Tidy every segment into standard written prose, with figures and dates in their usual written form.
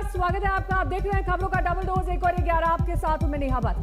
नमस्कार, स्वागत है आपका। आप देख रहे हैं खबरों का डबल डोज 1 और 11। आपके साथ मैं नेहा बाथू।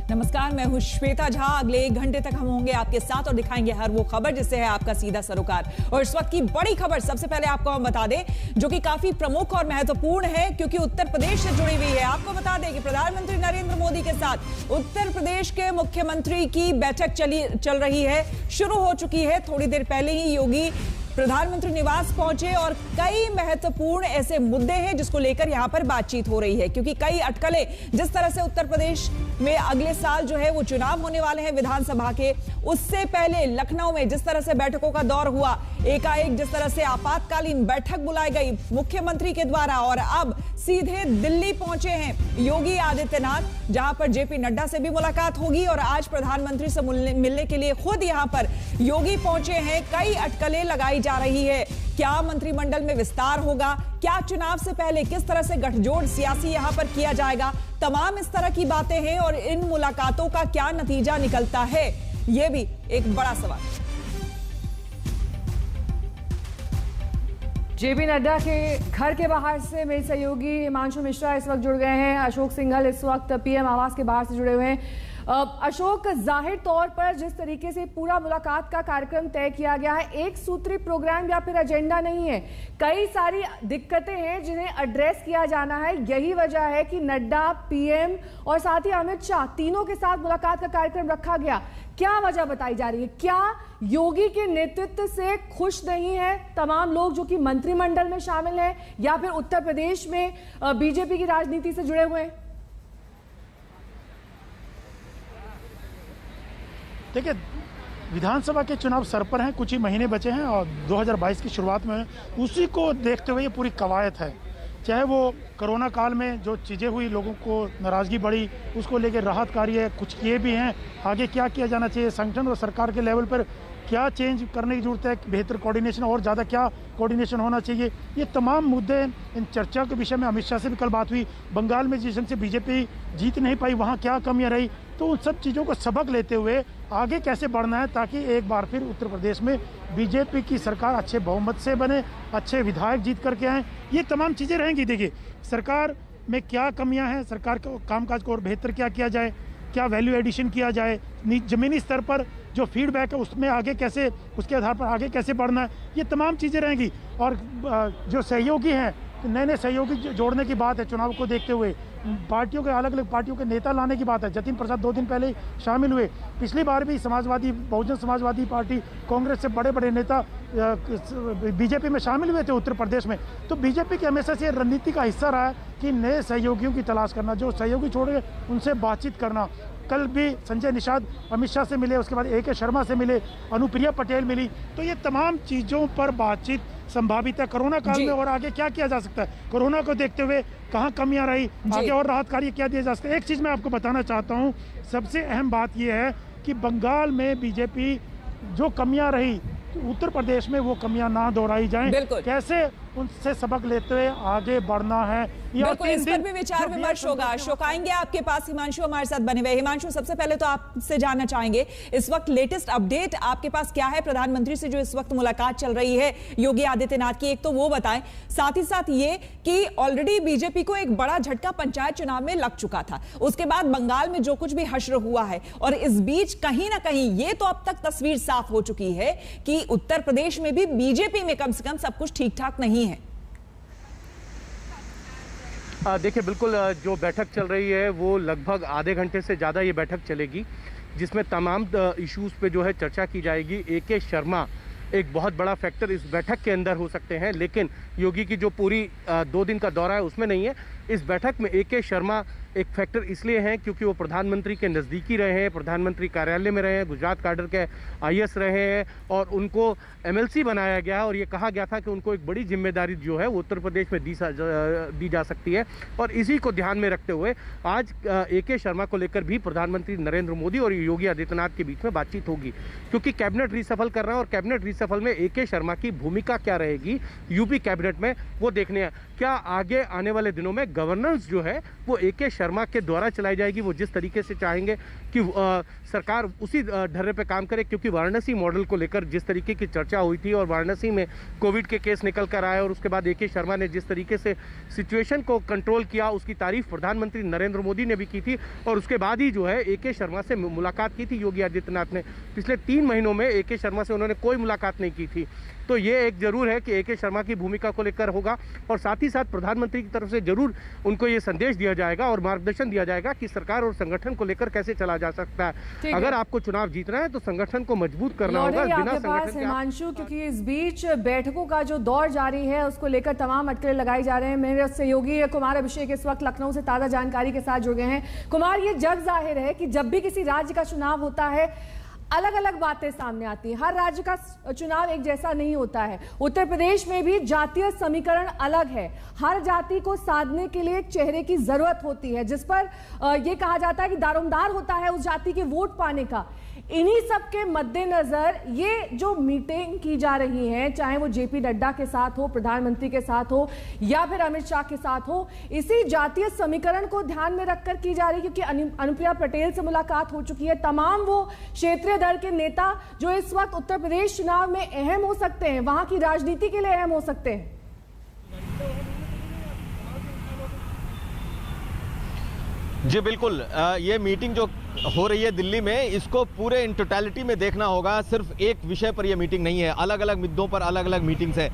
नमस्कार, मैं हूं श्वेता झा। अगले 1 घंटे तक हम होंगे आपके साथ और दिखाएंगे हर वो खबर जिससे है आपका सीधा सरोकार। और इस वक्त की बड़ी खबर सबसे पहले आपको हम बता दें, जो कि काफी प्रमुख और महत्वपूर्ण है क्योंकि उत्तर प्रदेश से जुड़ी हुई है। आपको बता दें कि प्रधानमंत्री नरेंद्र मोदी के साथ उत्तर प्रदेश के मुख्यमंत्री की बैठक चल रही है, शुरू हो चुकी है। थोड़ी देर पहले ही योगी प्रधानमंत्री निवास पहुंचे और कई महत्वपूर्ण ऐसे मुद्दे हैं जिसको लेकर यहां पर बातचीत हो रही है, क्योंकि कई अटकलें, जिस तरह से उत्तर प्रदेश में अगले साल जो है वो चुनाव होने वाले हैं विधानसभा के, उससे पहले लखनऊ में जिस तरह से बैठकों का दौर हुआ, एकाएक जिस तरह से आपातकालीन बैठक बुलाई गई मुख्यमंत्री के द्वारा और अब सीधे दिल्ली पहुंचे हैं योगी आदित्यनाथ, जहां पर जेपी नड्डा से भी मुलाकात होगी और आज प्रधानमंत्री से मिलने के लिए खुद यहां पर योगी पहुंचे हैं। कई अटकलें लगाई जा रही है। क्या मंत्रिमंडल में विस्तार होगा, क्या चुनाव से पहले किस तरह से गठजोड़ सियासी यहां पर किया जाएगा, तमाम इस तरह की बातें हैं और इन मुलाकातों का क्या नतीजा निकलता है, यह भी एक बड़ा सवाल। जेपी नड्डा के घर के बाहर से मेरे सहयोगी हिमांशु मिश्रा इस वक्त जुड़ गए हैं। अशोक सिंघल इस वक्त पीएम आवास के बाहर से जुड़े हुए हैं। अशोक, जाहिर तौर पर जिस तरीके से पूरा मुलाकात का कार्यक्रम तय किया गया है, एक सूत्री प्रोग्राम या फिर एजेंडा नहीं है, कई सारी दिक्कतें हैं जिन्हें एड्रेस किया जाना है। यही वजह है कि नड्डा, पीएम और साथ ही अमित शाह तीनों के साथ मुलाकात का कार्यक्रम रखा गया। क्या वजह बताई जा रही है? क्या योगी के नेतृत्व से खुश नहीं है तमाम लोग जो कि मंत्रिमंडल में शामिल हैं या फिर उत्तर प्रदेश में बीजेपी की राजनीति से जुड़े हुए हैं? देखिए, विधानसभा के चुनाव सर पर हैं, कुछ ही महीने बचे हैं और 2022 की शुरुआत में उसी को देखते हुए ये पूरी कवायद है। चाहे वो कोरोना काल में जो चीज़ें हुई, लोगों को नाराज़गी बढ़ी, उसको लेकर राहत कार्य कुछ किए भी हैं। आगे क्या किया जाना चाहिए, संगठन और सरकार के लेवल पर क्या चेंज करने की जरूरत है, बेहतर कोऑर्डिनेशन और ज़्यादा क्या कोऑर्डिनेशन होना चाहिए, ये तमाम मुद्दे इन चर्चा के विषय में अमित शाह से भी कल बात हुई। बंगाल में जिस ढंग से बीजेपी जीत नहीं पाई, वहाँ क्या कमियाँ रही, तो उन सब चीज़ों को सबक लेते हुए आगे कैसे बढ़ना है ताकि एक बार फिर उत्तर प्रदेश में बीजेपी की सरकार अच्छे बहुमत से बने, अच्छे विधायक जीत करके आएँ। ये तमाम चीज़ें रहेंगी। देखिए, सरकार में क्या कमियां हैं, सरकार को कामकाज को और बेहतर क्या किया जाए, क्या वैल्यू एडिशन किया जाए, ज़मीनी स्तर पर जो फीडबैक है उसमें आगे कैसे, उसके आधार पर आगे कैसे बढ़ना है, ये तमाम चीज़ें रहेंगी। और जो सहयोगी हैं, नए नए सहयोगी जोड़ने की बात है चुनाव को देखते हुए, पार्टियों के अलग अलग पार्टियों के नेता लाने की बात है। जतिन प्रसाद 2 दिन पहले ही शामिल हुए। पिछली बार भी समाजवादी, बहुजन समाजवादी पार्टी, कांग्रेस से बड़े बड़े नेता बीजेपी में शामिल हुए थे उत्तर प्रदेश में। तो बीजेपी की हमेशा से रणनीति का हिस्सा रहा है कि नए सहयोगियों की तलाश करना, जो सहयोगी छोड़ गए उनसे बातचीत करना। कल भी संजय निषाद अमित शाह से मिले, उसके बाद AK शर्मा से मिले, अनुप्रिया पटेल मिली। तो ये तमाम चीज़ों पर बातचीत संभावित है। कोरोना काल में और आगे क्या किया जा सकता है, कोरोना को देखते हुए कहाँ कमियां रही, आगे और राहत कार्य क्या दिया जा सकता है। एक चीज़ मैं आपको बताना चाहता हूँ, सबसे अहम बात यह है कि बंगाल में बीजेपी जो कमियां रही, उत्तर प्रदेश में वो कमियां ना दोहराई जाएं। कैसे उनसे सबक लेते हुए आगे बढ़ना है, बिल्कुल इस पर भी विचार विमर्श होगा। अशोक, आएंगे आपके पास। हिमांशु हमारे साथ बने हुए। हिमांशु, सबसे पहले तो आपसे जानना चाहेंगे इस वक्त लेटेस्ट अपडेट आपके पास क्या है प्रधानमंत्री से जो इस वक्त मुलाकात चल रही है योगी आदित्यनाथ की, एक तो वो बताएं, साथ ही साथ ये कि ऑलरेडी बीजेपी को एक बड़ा झटका पंचायत चुनाव में लग चुका था, उसके बाद बंगाल में जो कुछ भी हश्र हुआ है और इस बीच कहीं ना कहीं ये तो अब तक तस्वीर साफ हो चुकी है कि उत्तर प्रदेश में भी बीजेपी में कम से कम सब कुछ ठीक ठाक नहीं है। देखिए, बिल्कुल जो बैठक चल रही है वो लगभग आधे घंटे से ज़्यादा ये बैठक चलेगी, जिसमें तमाम इश्यूज़ पे जो है चर्चा की जाएगी। AK शर्मा एक बहुत बड़ा फैक्टर इस बैठक के अंदर हो सकते हैं, लेकिन योगी की जो पूरी 2 दिन का दौरा है उसमें नहीं है। इस बैठक में AK शर्मा एक फैक्टर इसलिए हैं क्योंकि वो प्रधानमंत्री के नज़दीकी रहे हैं, प्रधानमंत्री कार्यालय में रहे हैं, गुजरात कैडर के IAS रहे हैं और उनको MLC बनाया गया और ये कहा गया था कि उनको एक बड़ी जिम्मेदारी जो है वो उत्तर प्रदेश में दी जा सकती है। और इसी को ध्यान में रखते हुए आज AK शर्मा को लेकर भी प्रधानमंत्री नरेंद्र मोदी और योगी आदित्यनाथ के बीच में बातचीत होगी, क्योंकि कैबिनेट रिसफल कर रहे हैं और कैबिनेट रिसफल में AK शर्मा की भूमिका क्या रहेगी यूपी कैबिनेट में, वो देखने हैं। क्या आगे आने वाले दिनों में गवर्नेंस जो है वो AK शर्मा के द्वारा चलाई जाएगी। वो जिस तरीके से चाहेंगे कि सरकार उसी ढर्रे पे काम करे, क्योंकि वाराणसी मॉडल को लेकर जिस तरीके की चर्चा हुई थी और वाराणसी में कोविड के केस निकल कर आए और उसके बाद AK शर्मा ने जिस तरीके से सिचुएशन को कंट्रोल किया, उसकी तारीफ प्रधानमंत्री नरेंद्र मोदी ने भी की थी। और उसके बाद ही जो है AK शर्मा से मुलाकात की थी योगी आदित्यनाथ ने। पिछले 3 महीनों में AK शर्मा से उन्होंने कोई मुलाकात नहीं की थी। तो ये एक जरूर है कि AK शर्मा की भूमिका को लेकर होगा और साथ ही साथ प्रधानमंत्री की तरफ से जरूर उनको ये संदेश दिया जाएगा और मार्गदर्शन दिया जाएगा कि सरकार और संगठन को लेकर कैसे चला जा सकता है। अगर आपको चुनाव जीतना है तो संगठन को मजबूत करना होगा। बिना संगठन के हिमांशु, क्योंकि इस बीच बैठकों का जो दौर जारी है उसको लेकर तमाम अटकलें लगाई जा रहे हैं। मेरे सहयोगी कुमार अभिषेक इस वक्त लखनऊ से ताजा जानकारी के साथ जुड़ गए हैं। कुमार, ये जग जाहिर है कि जब भी किसी राज्य का चुनाव होता है अलग अलग बातें सामने आती हैं। हर राज्य का चुनाव एक जैसा नहीं होता है। उत्तर प्रदेश में भी जातीय समीकरण अलग है। हर जाति को साधने के लिए एक चेहरे की जरूरत होती है, जिस पर यह कहा जाता है कि दारोमदार होता है उस जाति के वोट पाने का। इन्हीं सब के मद्देनजर ये जो मीटिंग की जा रही है, चाहे वो JP नड्डा के साथ हो, प्रधानमंत्री के साथ हो या फिर अमित शाह के साथ हो, इसी जातीय समीकरण को ध्यान में रखकर की जा रही है। क्योंकि अनुप्रिया पटेल से मुलाकात हो चुकी है। तमाम वो क्षेत्रीय दल के नेता जो इस वक्त उत्तर प्रदेश चुनाव में अहम हो सकते हैं, वहां की राजनीति के लिए अहम हो सकते हैं। जी बिल्कुल, ये मीटिंग जो हो रही है दिल्ली में, इसको पूरे इन टोटलिटी में देखना होगा। सिर्फ एक विषय पर यह मीटिंग नहीं है, अलग अलग मुद्दों पर अलग अलग मीटिंग्स है।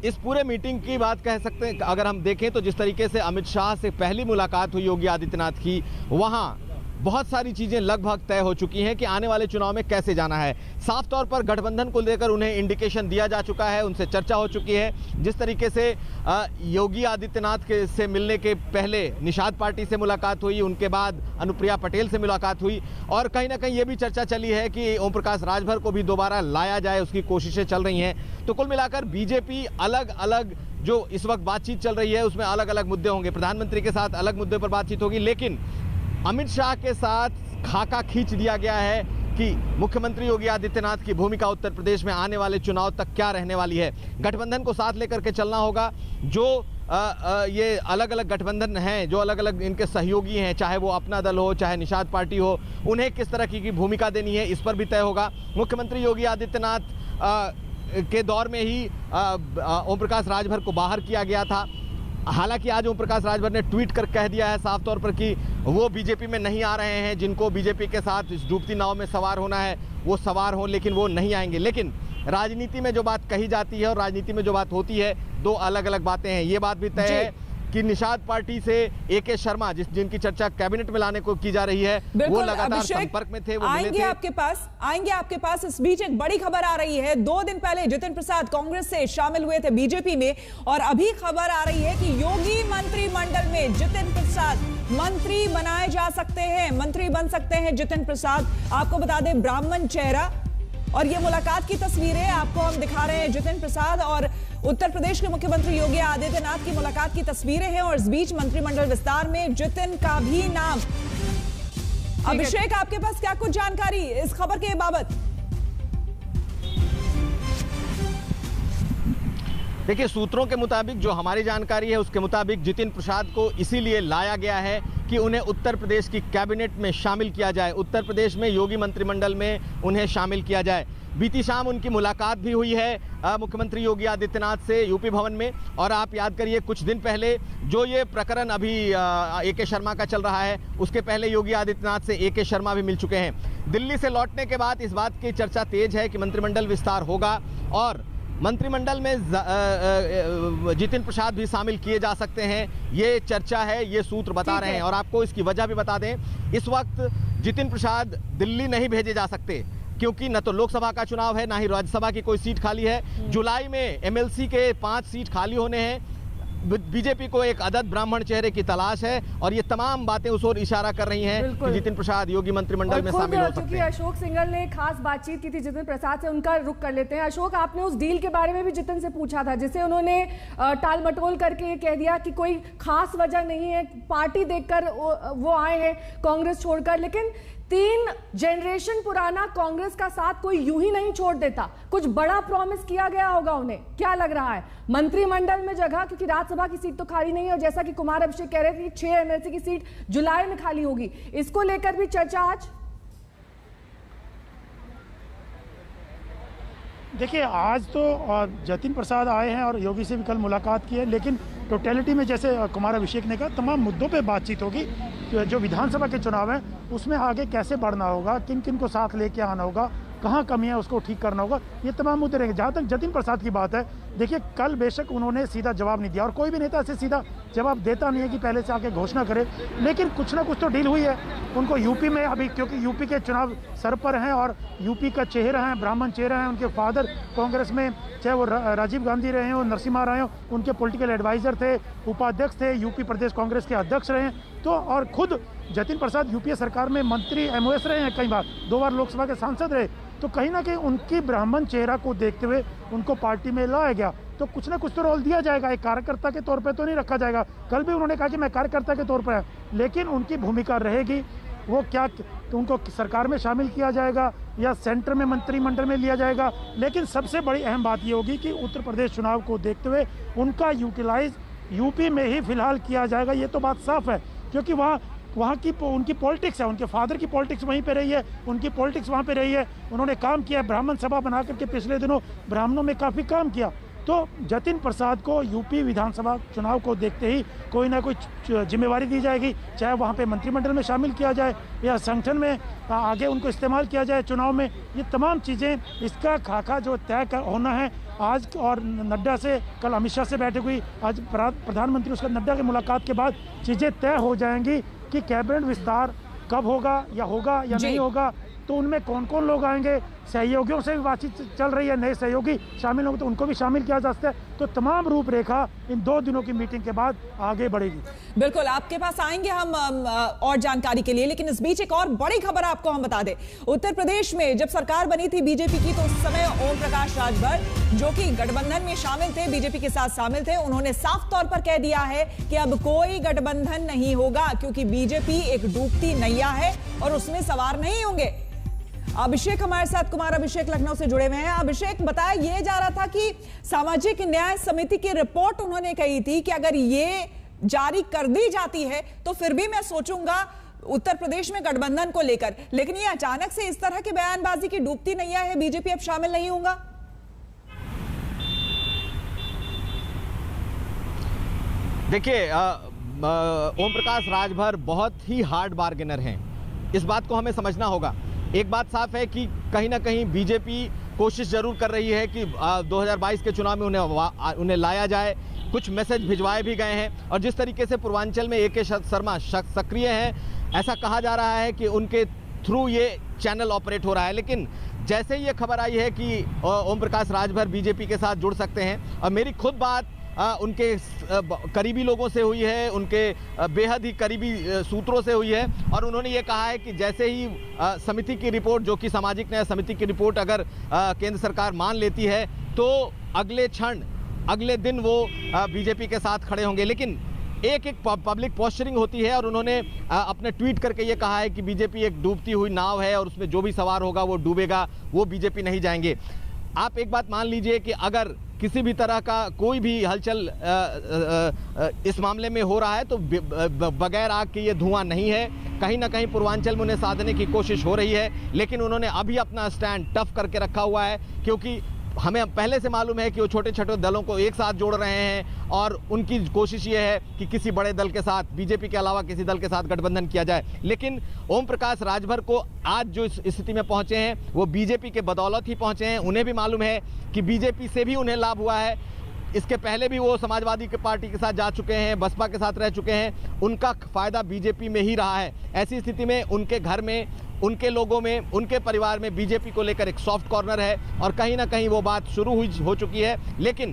इस पूरे मीटिंग की बात कह सकते हैं, अगर हम देखें तो जिस तरीके से अमित शाह से पहली मुलाकात हुई योगी आदित्यनाथ की, वहां बहुत सारी चीजें लगभग तय हो चुकी हैं कि आने वाले चुनाव में कैसे जाना है। साफ तौर पर गठबंधन को लेकर उन्हें इंडिकेशन दिया जा चुका है, उनसे चर्चा हो चुकी है। जिस तरीके से योगी आदित्यनाथ के से मिलने के पहले निषाद पार्टी से मुलाकात हुई, उनके बाद अनुप्रिया पटेल से मुलाकात हुई और कहीं ना कहीं ये भी चर्चा चली है कि ओम प्रकाश राजभर को भी दोबारा लाया जाए, उसकी कोशिशें चल रही हैं। तो कुल मिलाकर बीजेपी अलग अलग जो इस वक्त बातचीत चल रही है उसमें अलग अलग मुद्दे होंगे। प्रधानमंत्री के साथ अलग मुद्दे पर बातचीत होगी, लेकिन अमित शाह के साथ खाका खींच दिया गया है कि मुख्यमंत्री योगी आदित्यनाथ की भूमिका उत्तर प्रदेश में आने वाले चुनाव तक क्या रहने वाली है। गठबंधन को साथ लेकर के चलना होगा। जो ये अलग अलग गठबंधन हैं, जो अलग अलग इनके सहयोगी हैं, चाहे वो अपना दल हो चाहे निषाद पार्टी हो, उन्हें किस तरह की भूमिका देनी है इस पर भी तय होगा। मुख्यमंत्री योगी आदित्यनाथ के दौर में ही ओम प्रकाश राजभर को बाहर किया गया था। हालांकि आज ओम प्रकाश राजभर ने ट्वीट कर कह दिया है साफ तौर पर कि वो बीजेपी में नहीं आ रहे हैं। जिनको बीजेपी के साथ इस डूबती नाव में सवार होना है वो सवार हो, लेकिन वो नहीं आएंगे। लेकिन राजनीति में जो बात कही जाती है और राजनीति में जो बात होती है, दो अलग अलग बातें हैं। ये बात भी तय है कि निषाद पार्टी से AK शर्मा जिनकी चर्चा कैबिनेट में लाने को की जा रही है, वो लगातार संपर्क में थे, वो मिले थे। आएंगे आपके पास। इस बीच एक बड़ी खबर आ रही है। 2 दिन पहले जितिन प्रसाद कांग्रेस से शामिल हुए थे बीजेपी में, और अभी खबर आ रही है कि योगी मंत्रिमंडल में जितिन प्रसाद मंत्री बनाए जा सकते हैं, मंत्री बन सकते हैं जितिन प्रसाद। आपको बता दें, ब्राह्मण चेहरा, और ये मुलाकात की तस्वीरें आपको हम दिखा रहे हैं। जितिन प्रसाद और उत्तर प्रदेश के मुख्यमंत्री योगी आदित्यनाथ की मुलाकात की तस्वीरें हैं, और इस बीच मंत्रिमंडल विस्तार में जितिन का भी नाम। अभिषेक, आपके पास क्या कुछ जानकारी इस खबर के बाबत? देखिए, सूत्रों के मुताबिक जो हमारी जानकारी है उसके मुताबिक जितिन प्रसाद को इसीलिए लाया गया है कि उन्हें उत्तर प्रदेश की कैबिनेट में शामिल किया जाए, उत्तर प्रदेश में योगी मंत्रिमंडल में उन्हें शामिल किया जाए। बीती शाम उनकी मुलाकात भी हुई है मुख्यमंत्री योगी आदित्यनाथ से यूपी भवन में। और आप याद करिए, कुछ दिन पहले जो ये प्रकरण अभी AK शर्मा का चल रहा है, उसके पहले योगी आदित्यनाथ से AK शर्मा भी मिल चुके हैं। दिल्ली से लौटने के बाद इस बात की चर्चा तेज है कि मंत्रिमंडल विस्तार होगा और मंत्रिमंडल में जितिन प्रसाद भी शामिल किए जा सकते हैं। ये चर्चा है, ये सूत्र बता रहे हैं। और आपको इसकी वजह भी बता दें, इस वक्त जितिन प्रसाद दिल्ली नहीं भेजे जा सकते, क्योंकि न तो लोकसभा का चुनाव है, ना ही राज्यसभा की कोई सीट खाली है। जुलाई में MLC के 5 सीट खाली होने हैं। बीजेपी को एक अदद ब्राह्मण चेहरे की तलाश है और ये तमाम बातें उस ओर इशारा कर रही हैं कि जितिन प्रसाद योगी मंत्रिमंडल में शामिल हो सकते हैं। अशोक सिंघल ने खास बातचीत की थी जितिन प्रसाद से, उनका रुख कर लेते हैं। अशोक, आपने उस डील के बारे में भी जितिन से पूछा था, जिसे उन्होंने टाल मटोल करके कह दिया कि कोई खास वजह नहीं है, पार्टी देखकर वो आए हैं कांग्रेस छोड़कर। लेकिन 3 जनरेशन पुराना कांग्रेस का साथ कोई यूं ही नहीं छोड़ देता, कुछ बड़ा प्रॉमिस किया गया होगा उन्हें। क्या लग रहा है, मंत्रिमंडल में जगह, क्योंकि राज्यसभा की सीट तो खाली नहीं है, और जैसा कि कुमार अभिषेक कह रहे थे 6 एमएलसी की सीट जुलाई में खाली होगी, इसको लेकर भी चर्चा आज? देखिए, आज तो जतिन प्रसाद आए हैं और योगी से भी कल मुलाकात की है, लेकिन टोटलिटी में जैसे कुमार अभिषेक ने कहा, तमाम मुद्दों पे बातचीत होगी। जो विधानसभा के चुनाव हैं उसमें आगे कैसे बढ़ना होगा, किन किन को साथ लेके आना होगा, कहाँ कमियां उसको ठीक करना होगा, ये तमाम मुद्दे रहेंगे। जहाँ तक जतिन प्रसाद की बात है, देखिए कल बेशक उन्होंने सीधा जवाब नहीं दिया, और कोई भी नेता से सीधा जवाब देता नहीं है कि पहले से आके घोषणा करे, लेकिन कुछ ना कुछ तो डील हुई है। उनको यूपी में अभी, क्योंकि यूपी के चुनाव सर पर हैं और यूपी का चेहरा है, ब्राह्मण चेहरा है, उनके फादर कांग्रेस में, चाहे वो राजीव गांधी रहे हो, नरसिम्हा रहे हो, उनके पॉलिटिकल एडवाइजर थे, उपाध्यक्ष थे, यूपी प्रदेश कांग्रेस के अध्यक्ष रहे हैं, तो और खुद जतिन प्रसाद यूपीए सरकार में मंत्री एमओएस रहे हैं, कई बार 2 बार लोकसभा के सांसद रहे, तो कहीं ना कहीं उनकी ब्राह्मण चेहरा को देखते हुए उनको पार्टी में लाया गया, तो कुछ ना कुछ तो रोल दिया जाएगा। एक कार्यकर्ता के तौर पे तो नहीं रखा जाएगा। कल भी उन्होंने कहा कि मैं कार्यकर्ता के तौर पर है, लेकिन उनकी भूमिका रहेगी वो क्या, तो उनको सरकार में शामिल किया जाएगा या सेंटर में मंत्रिमंडल में लिया जाएगा। लेकिन सबसे बड़ी अहम बात ये होगी कि उत्तर प्रदेश चुनाव को देखते हुए उनका यूटिलाइज यूपी में ही फिलहाल किया जाएगा, ये तो बात साफ है, क्योंकि वहाँ की उनकी पॉलिटिक्स है, उनके फादर की पॉलिटिक्स वहीं पे रही है, उनकी पॉलिटिक्स वहाँ पे रही है, उन्होंने काम किया, ब्राह्मण सभा बना करके पिछले दिनों ब्राह्मणों में काफ़ी काम किया। तो जतिन प्रसाद को यूपी विधानसभा चुनाव को देखते ही कोई ना कोई जिम्मेवारी दी जाएगी, चाहे वहाँ पे मंत्रिमंडल में शामिल किया जाए या संगठन में आगे उनको इस्तेमाल किया जाए चुनाव में। ये तमाम चीज़ें, इसका खाका जो तय होना है आज, और नड्डा से कल अमित शाह से बैठक हुई, आज प्रधानमंत्री उसका नड्डा की मुलाकात के बाद चीज़ें तय हो जाएंगी कि कैबिनेट विस्तार कब होगा या नहीं होगा, तो उनमें कौन कौन लोग आएंगे। सहयोगियों से भी बातचीत चल रही है, नए सहयोगी शामिल होंगे तो उनको भी शामिल किया जा सकता है। तो तमाम रूपरेखा इन 2 दिनों की मीटिंग के बाद आगे बढ़ेगी। बिल्कुल, आपके पास आएंगे हम और जानकारी के लिए, लेकिन इस बीच एक और बड़ी खबर आपको हम बता दें। उत्तर प्रदेश में जब सरकार बनी थी बीजेपी की, तो उस समय ओम प्रकाश राजभर, जो कि गठबंधन में शामिल थे, बीजेपी के साथ शामिल थे, उन्होंने साफ तौर पर कह दिया है कि अब कोई गठबंधन नहीं होगा, क्योंकि बीजेपी एक डूबती नैया है और उसमें सवार नहीं होंगे। अभिषेक हमारे साथ, कुमार अभिषेक लखनऊ से जुड़े हुए हैं। अभिषेक, बताया ये जा रहा था कि सामाजिक न्याय समिति की रिपोर्ट उन्होंने कही थी कि अगर ये जारी कर दी जाती है तो फिर भी मैं सोचूंगा उत्तर प्रदेश में गठबंधन को लेकर, लेकिन ये अचानक से इस तरह की बयानबाजी की डूबती नैया है, बीजेपी अब शामिल नहीं होगा। देखिए, ओम प्रकाश राजभर बहुत ही हार्ड बार्गेनर हैं, इस बात को हमें समझना होगा। एक बात साफ है कि कहीं ना कहीं बीजेपी कोशिश जरूर कर रही है कि 2022 के चुनाव में उन्हें लाया जाए, कुछ मैसेज भिजवाए भी गए हैं, और जिस तरीके से पूर्वांचल में AK शर्मा सक्रिय हैं, ऐसा कहा जा रहा है कि उनके थ्रू ये चैनल ऑपरेट हो रहा है। लेकिन जैसे ही ये खबर आई है कि ओम प्रकाश राजभर बीजेपी के साथ जुड़ सकते हैं, और मेरी खुद बात उनके करीबी लोगों से हुई है, उनके बेहद ही करीबी सूत्रों से हुई है, और उन्होंने ये कहा है कि जैसे ही समिति की रिपोर्ट, जो कि सामाजिक न्याय समिति की रिपोर्ट अगर केंद्र सरकार मान लेती है, तो अगले क्षण, अगले दिन वो बीजेपी के साथ खड़े होंगे। लेकिन एक पब्लिक पोस्चरिंग होती है, और उन्होंने अपने ट्वीट करके ये कहा है कि बीजेपी एक डूबती हुई नाव है और उसमें जो भी सवार होगा वो डूबेगा, वो बीजेपी नहीं जाएंगे। आप एक बात मान लीजिए कि अगर किसी भी तरह का कोई भी हलचल इस मामले में हो रहा है तो बगैर आग के ये धुआं नहीं है। कहीं ना कहीं पूर्वांचल में उन्हें साधने की कोशिश हो रही है, लेकिन उन्होंने अभी अपना स्टैंड टफ करके रखा हुआ है, क्योंकि हमें पहले से मालूम है कि वो छोटे छोटे दलों को एक साथ जोड़ रहे हैं, और उनकी कोशिश ये है कि किसी बड़े दल के साथ, बीजेपी के अलावा किसी दल के साथ गठबंधन किया जाए। लेकिन ओम प्रकाश राजभर को आज जो इस स्थिति में पहुंचे हैं, वो बीजेपी के बदौलत ही पहुंचे हैं। उन्हें भी मालूम है कि बीजेपी से भी उन्हें लाभ हुआ है, इसके पहले भी वो समाजवादी पार्टी के साथ जा चुके हैं, बसपा के साथ रह चुके हैं, उनका फायदा बीजेपी में ही रहा है। ऐसी स्थिति में उनके घर में, उनके लोगों में, उनके परिवार में बीजेपी को लेकर एक सॉफ्ट कॉर्नर है, और कहीं ना कहीं वो बात शुरू हो चुकी है। लेकिन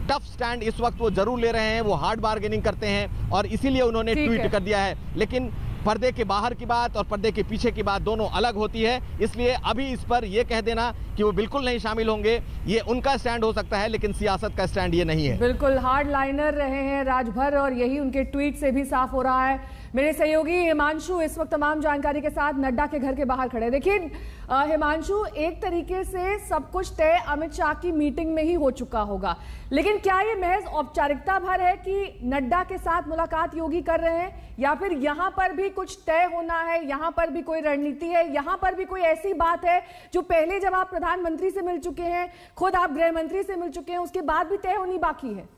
टफ स्टैंड इस वक्त वो जरूर ले रहे हैं, वो हार्ड बार्गेनिंग करते हैं, और इसीलिए उन्होंने ट्वीट कर दिया है। लेकिन पर्दे के बाहर की बात और पर्दे के पीछे की बात दोनों अलग होती है। इसलिए अभी इस पर यह कह देना कि वो बिल्कुल नहीं शामिल होंगे, ये उनका स्टैंड हो सकता है, लेकिन सियासत का स्टैंड ये नहीं है। बिल्कुल हार्ड लाइनर रहे हैं राजभर, और यही उनके ट्वीट से भी साफ हो रहा है। मेरे सहयोगी हिमांशु इस वक्त तमाम जानकारी के साथ नड्डा के घर के बाहर खड़े। देखिए हिमांशु, एक तरीके से सब कुछ तय अमित शाह की मीटिंग में ही हो चुका होगा, लेकिन क्या ये महज औपचारिकता भर है कि नड्डा के साथ मुलाकात योगी कर रहे हैं, या फिर यहां पर भी कुछ तय होना है, यहां पर भी कोई रणनीति है, यहां पर भी कोई ऐसी बात है जो पहले जब आप प्रधानमंत्री से मिल चुके हैं, खुद आप गृह मंत्री से मिल चुके हैं, उसके बाद भी तय होनी बाकी है?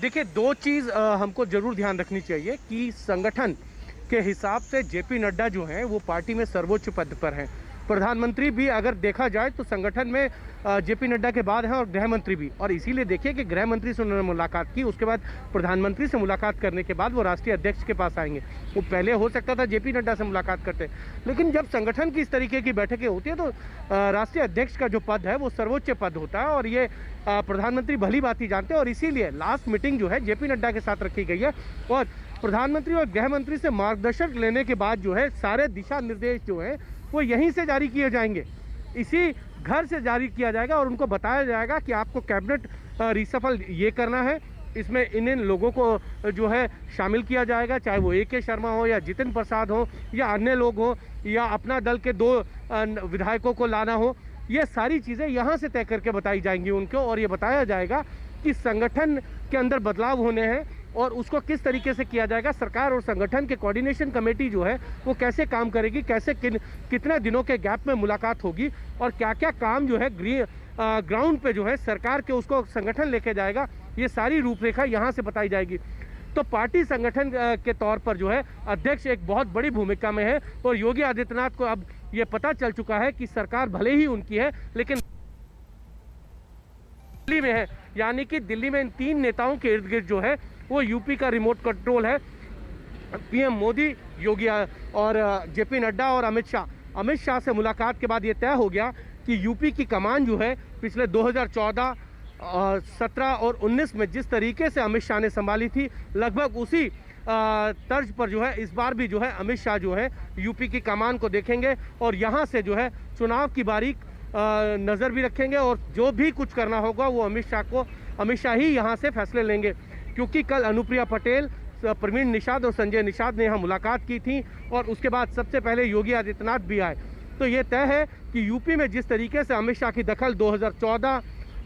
देखिए, दो चीज़ हमको जरूर ध्यान रखनी चाहिए कि संगठन के हिसाब से जेपी नड्डा जो हैं वो पार्टी में सर्वोच्च पद पर हैं। प्रधानमंत्री भी अगर देखा जाए तो संगठन में जेपी नड्डा के बाद हैं, और गृह मंत्री भी। और इसीलिए देखिए कि गृह मंत्री से उन्होंने मुलाकात की, उसके बाद प्रधानमंत्री से मुलाकात करने के बाद वो राष्ट्रीय अध्यक्ष के पास आएंगे। वो पहले हो सकता था जेपी नड्डा से मुलाकात करते, लेकिन जब संगठन की इस तरीके की बैठकें होती है तो राष्ट्रीय अध्यक्ष का जो पद है वो सर्वोच्च पद होता है, और ये प्रधानमंत्री भली बात ही जानते हैं। और इसीलिए लास्ट मीटिंग जो है जेपी नड्डा के साथ रखी गई है, और प्रधानमंत्री और गृह मंत्री से मार्गदर्शन लेने के बाद जो है सारे दिशा निर्देश जो है वो यहीं से जारी किए जाएंगे, इसी घर से जारी किया जाएगा, और उनको बताया जाएगा कि आपको कैबिनेट रिसफल ये करना है, इसमें इन लोगों को जो है शामिल किया जाएगा, चाहे वो AK शर्मा हो या जितिन प्रसाद हो या अन्य लोग हो या अपना दल के 2 विधायकों को लाना हो। ये सारी चीज़ें यहाँ से तय करके बताई जाएंगी उनको, और ये बताया जाएगा कि संगठन के अंदर बदलाव होने हैं और उसको किस तरीके से किया जाएगा। सरकार और संगठन के कोऑर्डिनेशन कमेटी जो है वो कैसे काम करेगी, कैसे कितने दिनों के गैप में मुलाकात होगी, और क्या क्या काम जो है ग्राउंड पे जो है सरकार के उसको संगठन लेके जाएगा, ये सारी रूपरेखा यहाँ से बताई जाएगी। तो पार्टी संगठन के तौर पर जो है अध्यक्ष एक बहुत बड़ी भूमिका में है, और योगी आदित्यनाथ को अब ये पता चल चुका है कि सरकार भले ही उनकी है लेकिन दिल्ली में है, यानी कि दिल्ली में इन 3 नेताओं के इर्द गिर्द जो है वो यूपी का रिमोट कंट्रोल है। PM मोदी, योगी और जेपी नड्डा और अमित शाह से मुलाकात के बाद ये तय हो गया कि यूपी की कमान जो है पिछले 2014, 17 और 19 में जिस तरीके से अमित शाह ने संभाली थी, लगभग उसी तर्ज पर जो है इस बार भी जो है अमित शाह जो है यूपी की कमान को देखेंगे, और यहाँ से जो है चुनाव की बारीक नज़र भी रखेंगे, और जो भी कुछ करना होगा वो अमित शाह ही यहाँ से फैसले लेंगे। क्योंकि कल अनुप्रिया पटेल, प्रवीण निषाद और संजय निषाद ने यहाँ मुलाकात की थी, और उसके बाद सबसे पहले योगी आदित्यनाथ भी आए। तो ये तय है कि यूपी में जिस तरीके से अमित शाह की दखल 2014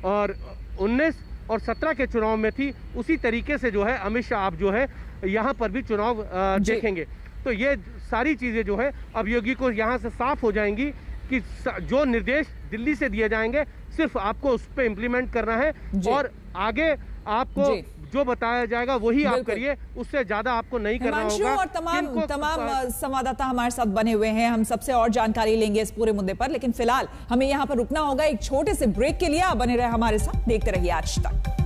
और 19 और 17 के चुनाव में थी, उसी तरीके से जो है अमित शाह आप जो है यहाँ पर भी चुनाव देखेंगे। तो ये सारी चीज़ें जो है अब योगी को यहाँ से साफ हो जाएंगी कि जो निर्देश दिल्ली से दिए जाएंगे सिर्फ आपको उस पर इम्प्लीमेंट करना है, और आगे आपको जो बताया जाएगा वही आप करिए, उससे ज्यादा आपको नहीं करना होगा। और तमाम संवाददाता हमारे साथ बने हुए हैं, हम सबसे और जानकारी लेंगे इस पूरे मुद्दे पर, लेकिन फिलहाल हमें यहाँ पर रुकना होगा एक छोटे से ब्रेक के लिए। आप बने रहे हमारे साथ, देखते रहिए आज तक।